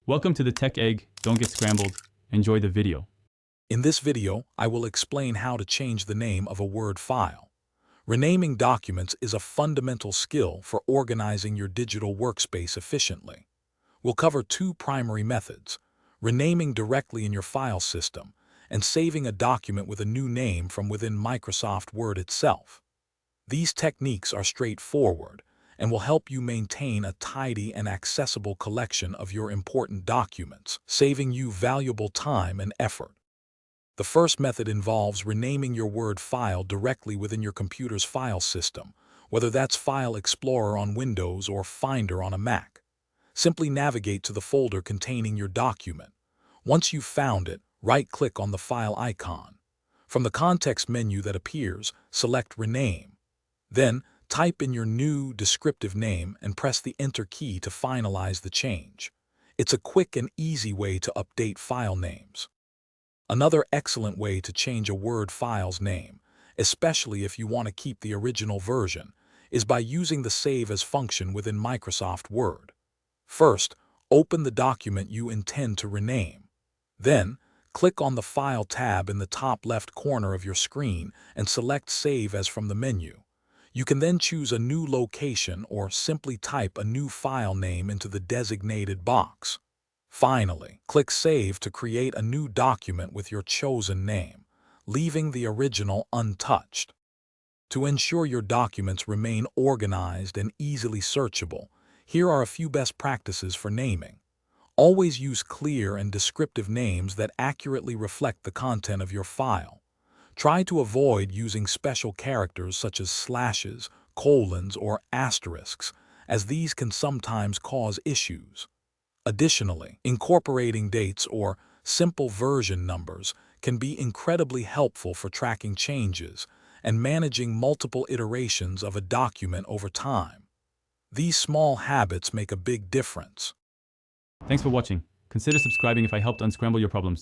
Welcome to the Tech Egg. Don't get scrambled. Enjoy the video. In this video, I will explain how to change the name of a Word file. Renaming documents is a fundamental skill for organizing your digital workspace efficiently. We'll cover two primary methods: renaming directly in your file system and saving a document with a new name from within Microsoft Word itself. These techniques are straightforward and will help you maintain a tidy and accessible collection of your important documents, saving you valuable time and effort. The first method involves renaming your Word file directly within your computer's file system, whether that's File Explorer on Windows or Finder on a Mac. Simply navigate to the folder containing your document. Once you've found it, right-click on the file icon. From the context menu that appears, select Rename. Then, type in your new descriptive name and press the Enter key to finalize the change. It's a quick and easy way to update file names. Another excellent way to change a Word file's name, especially if you want to keep the original version, is by using the Save As function within Microsoft Word. First, open the document you intend to rename. Then, click on the File tab in the top left corner of your screen and select Save As from the menu. You can then choose a new location or simply type a new file name into the designated box. Finally, click Save to create a new document with your chosen name, leaving the original untouched. To ensure your documents remain organized and easily searchable, here are a few best practices for naming. Always use clear and descriptive names that accurately reflect the content of your file. Try to avoid using special characters such as slashes, colons, or asterisks, as these can sometimes cause issues. Additionally, incorporating dates or simple version numbers can be incredibly helpful for tracking changes and managing multiple iterations of a document over time. These small habits make a big difference. Thanks for watching. Consider subscribing if I helped unscramble your problems.